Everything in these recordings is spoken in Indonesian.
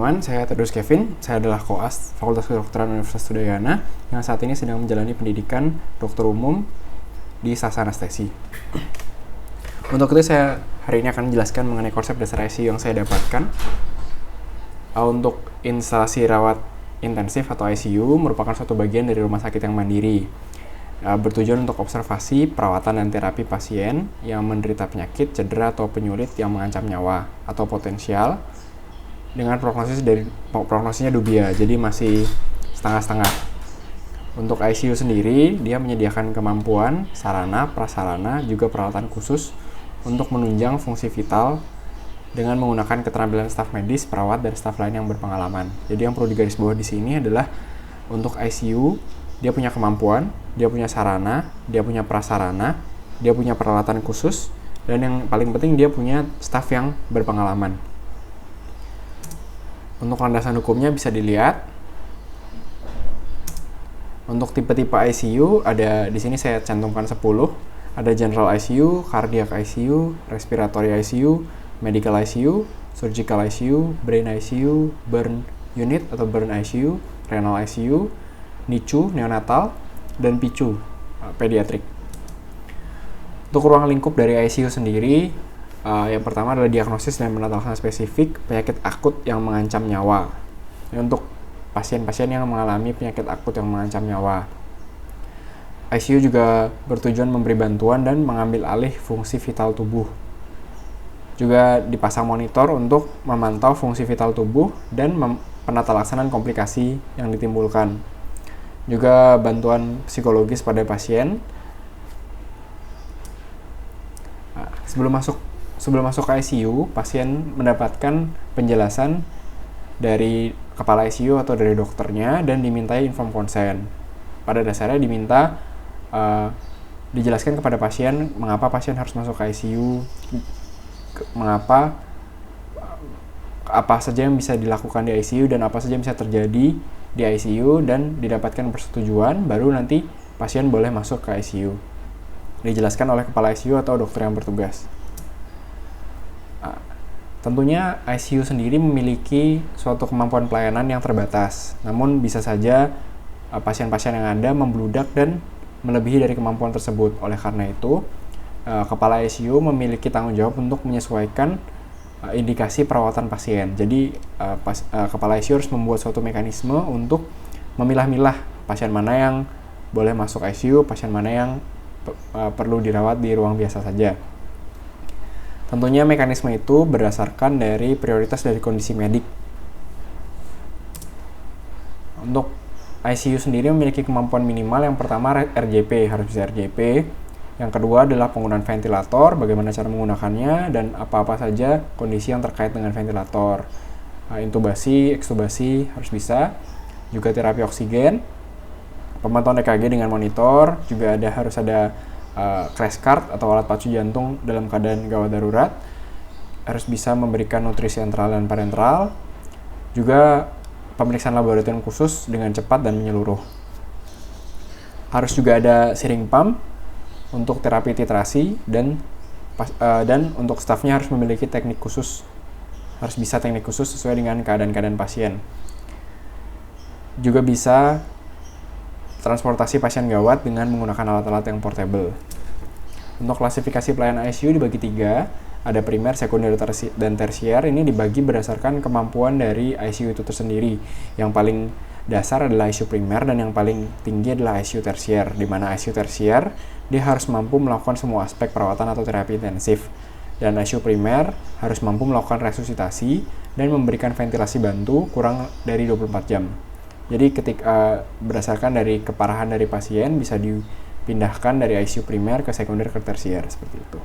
teman-teman, saya Tedros Kevin. Saya adalah koas Fakultas Kedokteran Universitas Udayana yang saat ini sedang menjalani pendidikan dokter umum di Sasa Anestesi. Untuk itu saya hari ini akan menjelaskan mengenai konsep dasar ICU yang saya dapatkan. Untuk instalasi rawat intensif atau ICU merupakan suatu bagian dari rumah sakit yang mandiri, bertujuan untuk observasi, perawatan, dan terapi pasien yang menderita penyakit, cedera, atau penyulit yang mengancam nyawa atau potensial dengan prognosisnya dubia, jadi masih setengah-setengah. Untuk ICU sendiri, dia menyediakan kemampuan, sarana, prasarana, juga peralatan khusus untuk menunjang fungsi vital dengan menggunakan keterampilan staf medis, perawat, dan staf lain yang berpengalaman. Jadi yang perlu digarisbawahi di sini adalah untuk ICU, dia punya kemampuan, dia punya sarana, dia punya prasarana, dia punya peralatan khusus, dan yang paling penting dia punya staf yang berpengalaman. Untuk landasan hukumnya bisa dilihat. Untuk tipe-tipe ICU ada di sini saya cantumkan 10. Ada General ICU, Cardiac ICU, Respiratory ICU, Medical ICU, Surgical ICU, Brain ICU, Burn Unit atau Burn ICU, Renal ICU, NICU, Neonatal, dan PICU, Pediatrik. Untuk ruang lingkup dari ICU sendiri, yang pertama adalah diagnosis dan penataran spesifik penyakit akut yang mengancam nyawa. Ini untuk pasien-pasien yang mengalami penyakit akut yang mengancam nyawa. ICU juga bertujuan memberi bantuan dan mengambil alih fungsi vital tubuh. Juga dipasang monitor untuk memantau fungsi vital tubuh dan penata laksanaan komplikasi yang ditimbulkan. Juga bantuan psikologis pada pasien. Sebelum masuk ke ICU, pasien mendapatkan penjelasan dari kepala ICU atau dari dokternya dan dimintai inform consent. Pada dasarnya diminta dijelaskan kepada pasien mengapa pasien harus masuk ke ICU, apa saja yang bisa dilakukan di ICU dan apa saja yang bisa terjadi di ICU, dan didapatkan persetujuan baru nanti pasien boleh masuk ke ICU. Dijelaskan oleh kepala ICU atau dokter yang bertugas. Tentunya ICU sendiri memiliki suatu kemampuan pelayanan yang terbatas, namun bisa saja pasien-pasien yang ada membludak dan melebihi dari kemampuan tersebut. Oleh karena itu, kepala ICU memiliki tanggung jawab untuk menyesuaikan indikasi perawatan pasien. Jadi, kepala ICU harus membuat suatu mekanisme untuk memilah-milah pasien mana yang boleh masuk ICU, pasien mana yang perlu dirawat di ruang biasa saja. Tentunya mekanisme itu berdasarkan dari prioritas dari kondisi medik. Untuk ICU sendiri memiliki kemampuan minimal, yang pertama RJP, harus bisa RJP. Yang kedua adalah penggunaan ventilator, bagaimana cara menggunakannya, dan apa-apa saja kondisi yang terkait dengan ventilator. Intubasi, ekstubasi harus bisa. Juga terapi oksigen, pemantauan EKG dengan monitor, juga harus ada crash cart atau alat pacu jantung dalam keadaan gawat darurat, harus bisa memberikan nutrisi antral dan parenteral, juga pemeriksaan laboratorium khusus dengan cepat dan menyeluruh. Harus juga ada syring pump untuk terapi titrasi, dan untuk stafnya harus memiliki teknik khusus, harus bisa teknik khusus sesuai dengan keadaan-keadaan pasien. Juga bisa transportasi pasien gawat dengan menggunakan alat-alat yang portable. Untuk klasifikasi pelayanan ICU dibagi 3, ada primer, sekunder, dan tersier. Ini dibagi berdasarkan kemampuan dari ICU itu tersendiri. Yang paling dasar adalah ICU primer dan yang paling tinggi adalah ICU tersier, di mana ICU tersier dia harus mampu melakukan semua aspek perawatan atau terapi intensif. Dan ICU primer harus mampu melakukan resusitasi dan memberikan ventilasi bantu kurang dari 24 jam. Jadi ketika berdasarkan dari keparahan dari pasien bisa dipindahkan dari ICU primer ke sekunder ke tersier, seperti itu.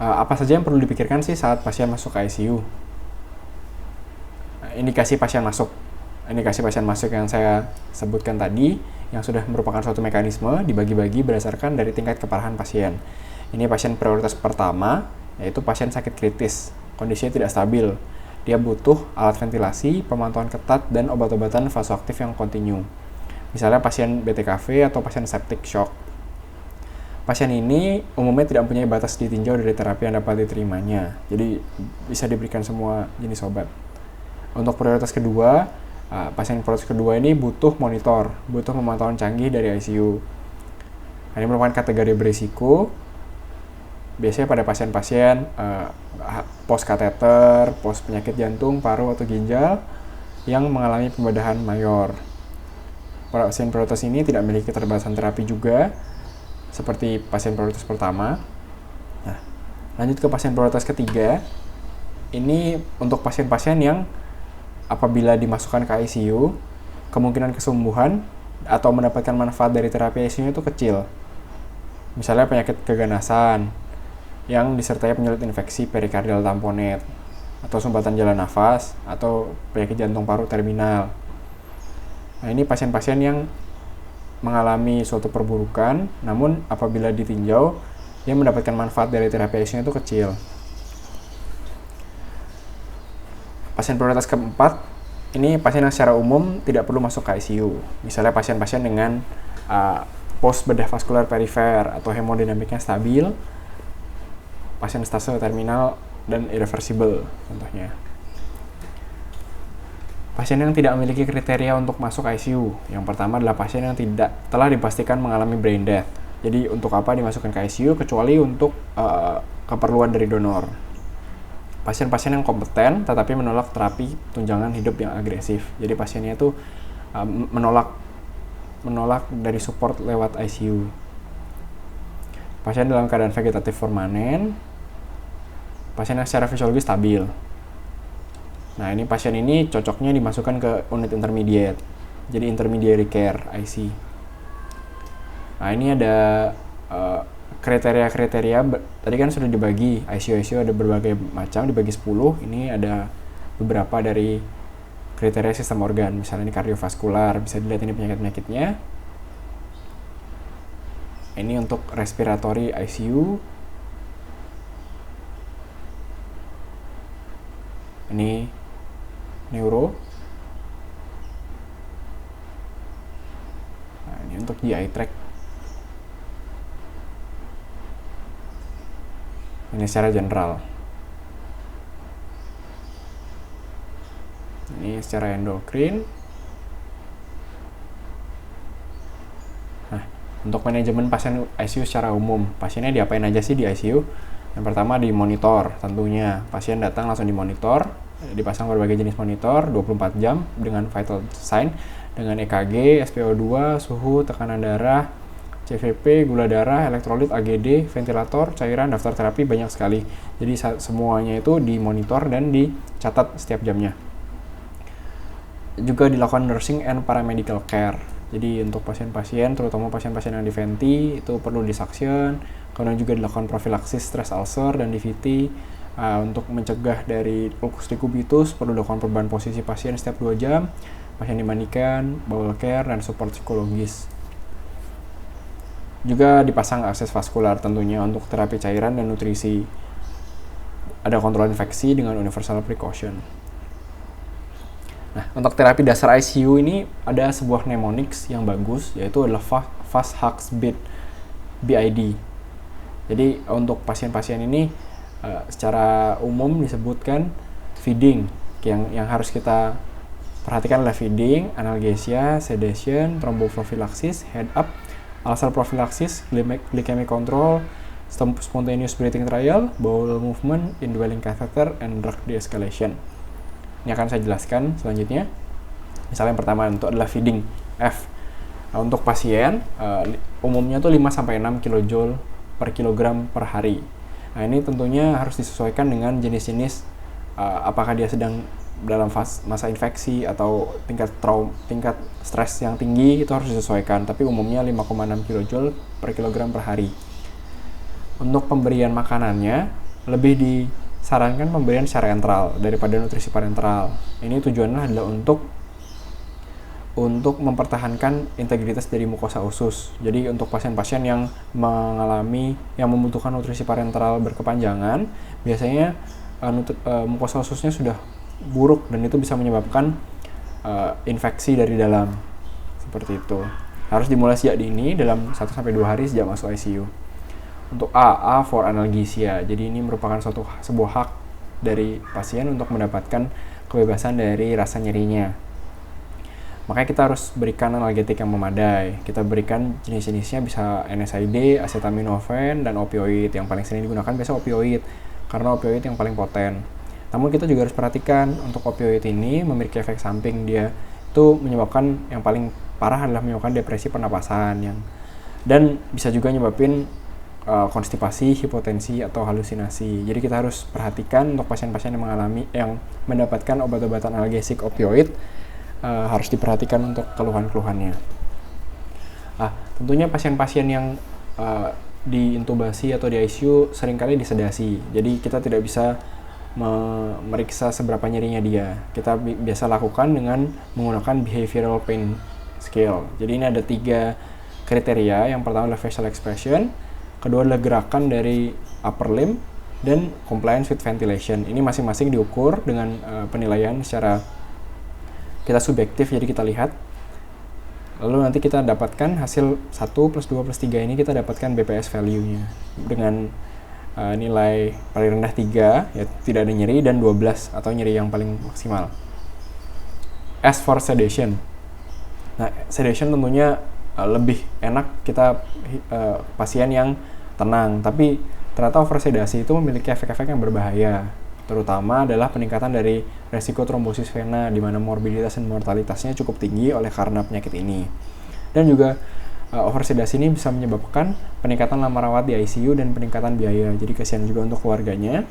Apa saja yang perlu dipikirkan sih saat pasien masuk ke ICU? Indikasi pasien masuk yang saya sebutkan tadi, yang sudah merupakan suatu mekanisme dibagi-bagi berdasarkan dari tingkat keparahan pasien. Ini pasien prioritas pertama, yaitu pasien sakit kritis, kondisinya tidak stabil. Dia butuh alat ventilasi, pemantauan ketat, dan obat-obatan vasoaktif yang kontinu. Misalnya pasien BTKV atau pasien septic shock. Pasien ini umumnya tidak mempunyai batas ditinjau dari terapi yang dapat diterimanya. Jadi bisa diberikan semua jenis obat. Untuk prioritas kedua, pasien prioritas kedua ini butuh pemantauan canggih dari ICU. Ini merupakan kategori berisiko. Biasanya pada pasien-pasien post kateter, post penyakit jantung, paru atau ginjal yang mengalami pembedahan mayor. Pasien prioritas ini tidak memiliki keterbatasan terapi juga, seperti pasien prioritas pertama. Nah, lanjut ke pasien prioritas ketiga. Ini untuk pasien-pasien yang apabila dimasukkan ke ICU, kemungkinan kesembuhan atau mendapatkan manfaat dari terapi ICU itu kecil. Misalnya penyakit keganasan yang disertai penyakit infeksi perikardial tamponade, atau sumbatan jalan nafas, atau penyakit jantung paru terminal. Nah, ini pasien-pasien yang mengalami suatu perburukan, namun apabila ditinjau, dia mendapatkan manfaat dari terapi ICU itu kecil. Pasien prioritas keempat, ini pasien yang secara umum tidak perlu masuk ke ICU. Misalnya pasien-pasien dengan post bedah vaskular perifer atau hemodinamiknya stabil, pasien stase terminal dan irreversible contohnya. Pasien yang tidak memiliki kriteria untuk masuk ICU. Yang pertama adalah pasien yang telah dipastikan mengalami brain death. Jadi untuk apa dimasukkan ke ICU kecuali untuk keperluan dari donor. Pasien-pasien yang kompeten tetapi menolak terapi tunjangan hidup yang agresif. Jadi pasiennya itu menolak dari support lewat ICU. Pasien dalam keadaan vegetatif permanen. Pasien yang secara fisiologis stabil. Nah, ini pasien ini cocoknya dimasukkan ke unit intermediate. Jadi intermediary care IC. Nah, ini ada kriteria-kriteria. Tadi kan sudah dibagi ICU ada berbagai macam, dibagi 10. Ini ada beberapa dari kriteria sistem organ. Misalnya ini kardiovaskular, bisa dilihat ini penyakit-penyakitnya. Ini untuk respiratory ICU. Ini neuro. Nah, ini untuk GI tract. Ini secara general. Ini secara endokrin. Nah, untuk manajemen pasien ICU secara umum, pasiennya diapain aja sih di ICU? Yang pertama dimonitor tentunya. Pasien datang langsung dimonitor, dipasang berbagai jenis monitor 24 jam dengan vital sign, dengan EKG, SpO2, suhu, tekanan darah, CVP, gula darah, elektrolit, AGD, ventilator, cairan, daftar terapi, banyak sekali. Jadi semuanya itu dimonitor dan dicatat setiap jamnya. Juga dilakukan nursing and paramedical care. Jadi untuk pasien-pasien, terutama pasien-pasien yang di venti, itu perlu disuction. Kemudian juga dilakukan profilaksis stress ulcer dan DVT. Untuk mencegah dari ulcus decubitus, perlu dilakukan perubahan posisi pasien setiap 2 jam. Pasien dimandikan, bowel care, dan support psikologis. Juga dipasang akses vaskular tentunya untuk terapi cairan dan nutrisi. Ada kontrol infeksi dengan universal precaution. Nah, untuk terapi dasar ICU ini ada sebuah mnemonics yang bagus, yaitu adalah Fast Hux Beat BID. Jadi untuk pasien-pasien ini secara umum disebutkan feeding. Yang harus kita perhatikan adalah feeding, analgesia, sedation, thromboprophylaxis, head up, ulcer prophylaxis, glycemic control, spontaneous breathing trial, bowel movement, indwelling catheter, and drug de-escalation. Ini akan saya jelaskan selanjutnya. Misalnya yang pertama itu adalah feeding F. Nah, untuk pasien umumnya tuh 5-6 kJ per kilogram per hari. Nah, ini tentunya harus disesuaikan dengan jenis-jenis apakah dia sedang dalam masa infeksi atau tingkat stres yang tinggi, itu harus disesuaikan. Tapi umumnya 5,6 kJ per kilogram per hari. Untuk pemberian makanannya lebih disarankan pemberian secara enteral daripada nutrisi parenteral. Ini tujuannya adalah untuk mempertahankan integritas dari mukosa usus. Jadi untuk pasien-pasien yang membutuhkan nutrisi parenteral berkepanjangan, biasanya mukosa ususnya sudah buruk dan itu bisa menyebabkan infeksi dari dalam. Seperti itu. Harus dimulai sejak dini dalam 1-2 hari sejak masuk ICU. Untuk A for analgesia. Jadi ini merupakan sebuah hak dari pasien untuk mendapatkan kebebasan dari rasa nyerinya. Makanya kita harus berikan analgetik yang memadai. Kita berikan jenis-jenisnya bisa NSAID, acetaminophen, dan opioid. Yang paling sering digunakan biasa opioid, karena opioid yang paling poten. Namun kita juga harus perhatikan untuk opioid ini memiliki efek samping. Dia itu menyebabkan, yang paling parah adalah menyebabkan depresi pernapasan, dan bisa juga nyebabin konstipasi, hipotensi, atau halusinasi. Jadi kita harus perhatikan untuk pasien-pasien yang mendapatkan obat-obatan analgesik opioid, harus diperhatikan untuk keluhan-keluhannya. Tentunya pasien-pasien yang diintubasi atau di ICU seringkali disedasi. Jadi kita tidak bisa memeriksa seberapa nyerinya dia. Kita biasa lakukan dengan menggunakan behavioral pain scale. Jadi ini ada 3 kriteria. Yang pertama adalah facial expression, kedua adalah gerakan dari upper limb, dan compliance with ventilation. Ini masing-masing diukur dengan penilaian secara kita subjektif, jadi kita lihat. Lalu nanti kita dapatkan hasil 1 plus 2 plus 3 ini, kita dapatkan BPS value-nya. Dengan nilai paling rendah 3, ya tidak ada nyeri, dan 12 atau nyeri yang paling maksimal. As for sedation. Nah, sedation tentunya lebih enak kita pasien yang tenang, tapi ternyata oversedasi itu memiliki efek-efek yang berbahaya, terutama adalah peningkatan dari resiko trombosis vena, di mana morbiditas dan mortalitasnya cukup tinggi oleh karena penyakit ini. Dan juga oversedasi ini bisa menyebabkan peningkatan lama rawat di ICU dan peningkatan biaya, jadi kasihan juga untuk keluarganya,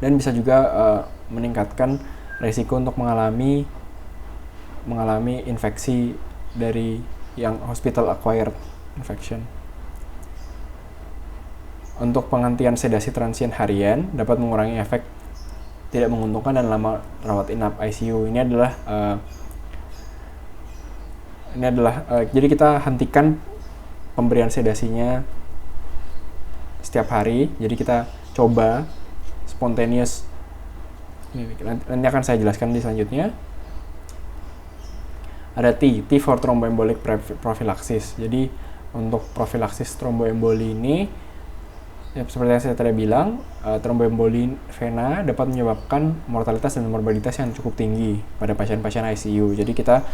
dan bisa juga meningkatkan resiko untuk mengalami infeksi dari yang hospital acquired infection. Untuk penghentian sedasi transien harian dapat mengurangi efek tidak menguntungkan dan lama rawat inap ICU. Ini adalah jadi kita hentikan pemberian sedasinya setiap hari. Jadi kita coba spontaneous. Nanti akan saya jelaskan di selanjutnya. Ada T for thromboembolic prophylaxis. Jadi untuk profilaksis tromboemboli ini, ya, seperti yang saya tadi bilang, tromboemboli vena dapat menyebabkan mortalitas dan morbiditas yang cukup tinggi pada pasien-pasien ICU. Jadi kita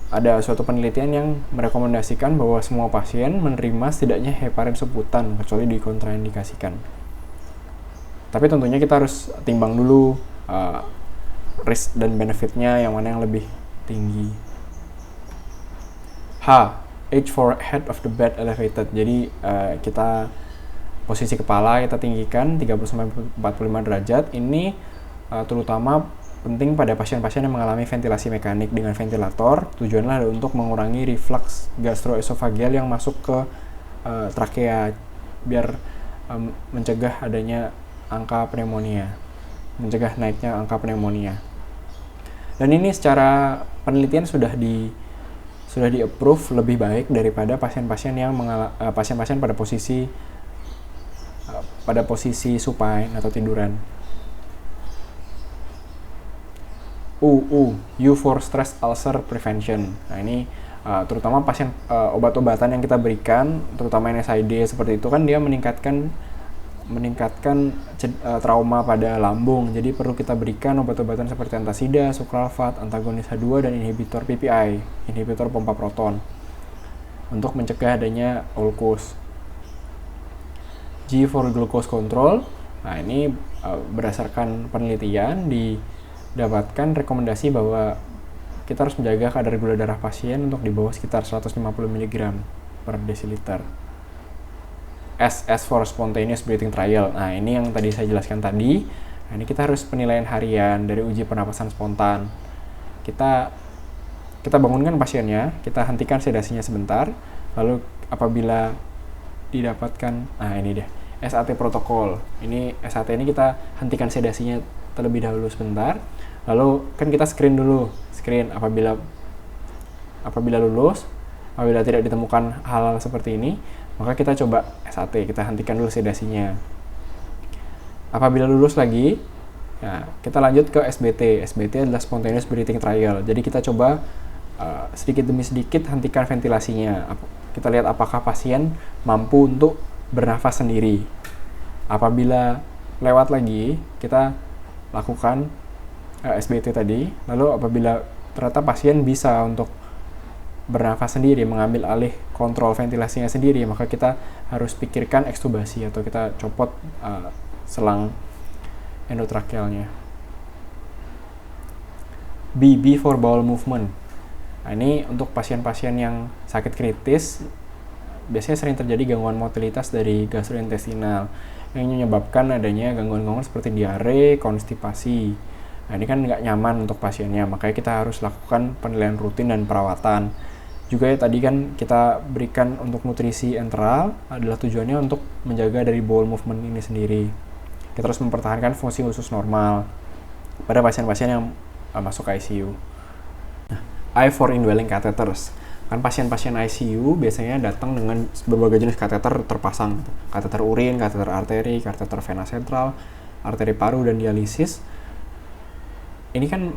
ada suatu penelitian yang merekomendasikan bahwa semua pasien menerima setidaknya heparin sebutan kecuali dikontraindikasikan. Tapi tentunya kita harus timbang dulu risk dan benefitnya yang mana yang lebih tinggi. H for head of the bed elevated. Jadi kita posisi kepala kita tinggikan 30-45 derajat. Ini terutama penting pada pasien-pasien yang mengalami ventilasi mekanik dengan ventilator. Tujuannya untuk mengurangi reflux gastroesophageal yang masuk ke trakea, biar mencegah adanya angka pneumonia, mencegah naiknya angka pneumonia. Dan ini secara penelitian sudah di-approve lebih baik daripada pasien-pasien yang pasien-pasien pada posisi supine atau tiduran. U for stress ulcer prevention. Nah, ini terutama pasien obat-obatan yang kita berikan, terutama NSAID seperti itu kan dia meningkatkan trauma pada lambung. Jadi perlu kita berikan obat-obatan seperti antasida, sucralfate, antagonis H2, dan inhibitor PPI, inhibitor pompa proton, untuk mencegah adanya ulkus. G for glucose control. Nah, ini berdasarkan penelitian didapatkan rekomendasi bahwa kita harus menjaga kadar gula darah pasien untuk di bawah sekitar 150 mg per desiliter. S for spontaneous breathing trial. Nah, ini yang tadi saya jelaskan tadi. Nah, ini kita harus penilaian harian dari uji pernapasan spontan. Kita bangunkan pasiennya, kita hentikan sedasinya sebentar, lalu apabila didapatkan, nah ini deh, SAT protokol. Ini SAT ini kita hentikan sedasinya terlebih dahulu sebentar, lalu kan kita screen apabila lulus, apabila tidak ditemukan hal-hal seperti ini, maka kita coba SAT, kita hentikan dulu sedasinya. Apabila lulus lagi, nah, kita lanjut ke SBT. SBT adalah spontaneous breathing trial. Jadi kita coba sedikit demi sedikit hentikan ventilasinya. Kita lihat apakah pasien mampu untuk bernafas sendiri. Apabila lewat lagi, kita lakukan SBT tadi, lalu apabila ternyata pasien bisa untuk bernafas sendiri, mengambil alih kontrol ventilasinya sendiri, maka kita harus pikirkan ekstubasi atau kita copot selang endotrakealnya. B for bowel movement. Nah, ini untuk pasien-pasien yang sakit kritis, biasanya sering terjadi gangguan motilitas dari gastrointestinal yang menyebabkan adanya gangguan-gangguan seperti diare, konstipasi. Nah, ini kan nggak nyaman untuk pasiennya, makanya kita harus lakukan penilaian rutin dan perawatan. Juga ya tadi kan kita berikan untuk nutrisi enteral adalah tujuannya untuk menjaga dari bowel movement ini sendiri. Kita harus mempertahankan fungsi usus normal pada pasien-pasien yang masuk ICU. Nah, I for indwelling catheters. Kan pasien-pasien ICU biasanya datang dengan berbagai jenis kateter terpasang. Kateter urin, kateter arteri, kateter vena sentral, arteri paru, dan dialisis. Ini kan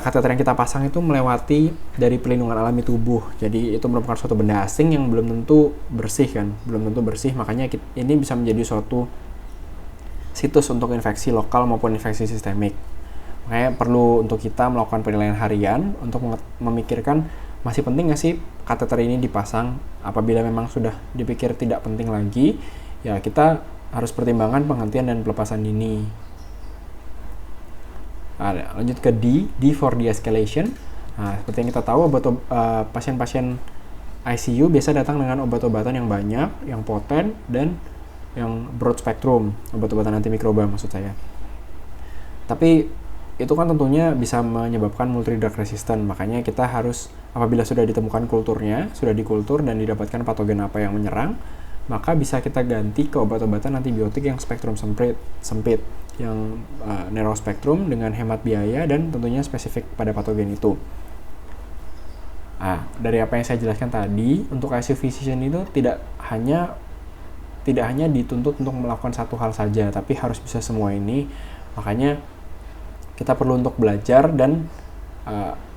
kateter yang kita pasang itu melewati dari pelindungan alami tubuh. Jadi itu merupakan suatu benda asing yang belum tentu bersih kan. Belum tentu bersih, makanya ini bisa menjadi suatu situs untuk infeksi lokal maupun infeksi sistemik. Makanya perlu untuk kita melakukan penilaian harian untuk memikirkan masih penting nggak sih kateter ini dipasang. Apabila memang sudah dipikir tidak penting lagi, ya kita harus pertimbangkan penghentian dan pelepasan dini. Nah, lanjut ke D for de-escalation. Nah, seperti yang kita tahu, pasien-pasien ICU biasa datang dengan obat-obatan yang banyak, yang poten, dan yang broad spectrum, obat-obatan antimikroba maksud saya. Tapi itu kan tentunya bisa menyebabkan multi-drug resistant, makanya kita harus, apabila sudah ditemukan kulturnya, sudah dikultur dan didapatkan patogen apa yang menyerang, maka bisa kita ganti ke obat-obatan antibiotik yang spektrum sempit, yang narrow spektrum dengan hemat biaya dan tentunya spesifik pada patogen itu. Nah, dari apa yang saya jelaskan tadi, untuk ICU physician itu tidak hanya dituntut untuk melakukan satu hal saja, tapi harus bisa semua ini. Makanya kita perlu untuk belajar dan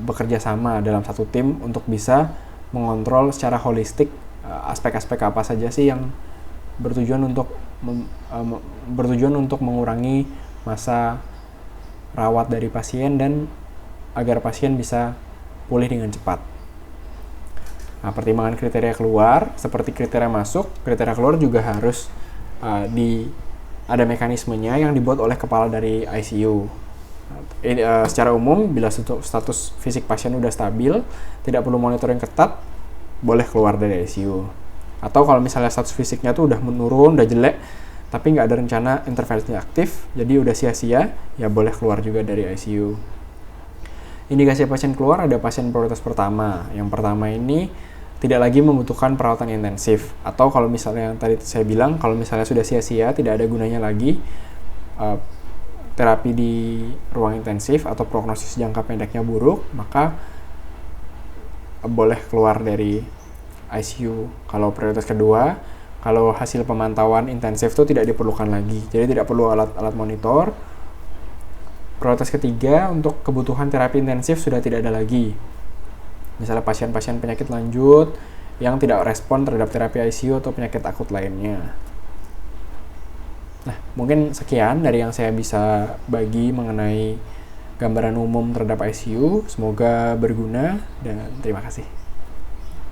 bekerja sama dalam satu tim untuk bisa mengontrol secara holistik aspek-aspek apa saja sih yang bertujuan untuk mengurangi masa rawat dari pasien dan agar pasien bisa pulih dengan cepat. Nah, pertimbangan kriteria keluar seperti kriteria masuk, kriteria keluar juga harus ada mekanismenya yang dibuat oleh kepala dari ICU. Secara umum, bila status fisik pasien udah stabil, tidak perlu monitoring ketat, boleh keluar dari ICU. Atau kalau misalnya status fisiknya tuh udah menurun, udah jelek, tapi nggak ada rencana intervensi aktif, jadi udah sia-sia, ya boleh keluar juga dari ICU. Indikasi pasien keluar ada pasien prioritas pertama. Yang pertama ini tidak lagi membutuhkan perawatan intensif. Atau kalau misalnya yang tadi saya bilang, kalau misalnya sudah sia-sia, tidak ada gunanya lagi terapi di ruang intensif atau prognosis jangka pendeknya buruk, maka boleh keluar dari ICU. Kalau prioritas kedua, kalau hasil pemantauan intensif itu tidak diperlukan lagi, jadi tidak perlu alat monitor. Prioritas ketiga, untuk kebutuhan terapi intensif sudah tidak ada lagi. Misalnya pasien-pasien penyakit lanjut yang tidak respon terhadap terapi ICU atau penyakit akut lainnya. Nah, mungkin sekian dari yang saya bisa bagi mengenai gambaran umum terhadap ICU. Semoga berguna dan terima kasih.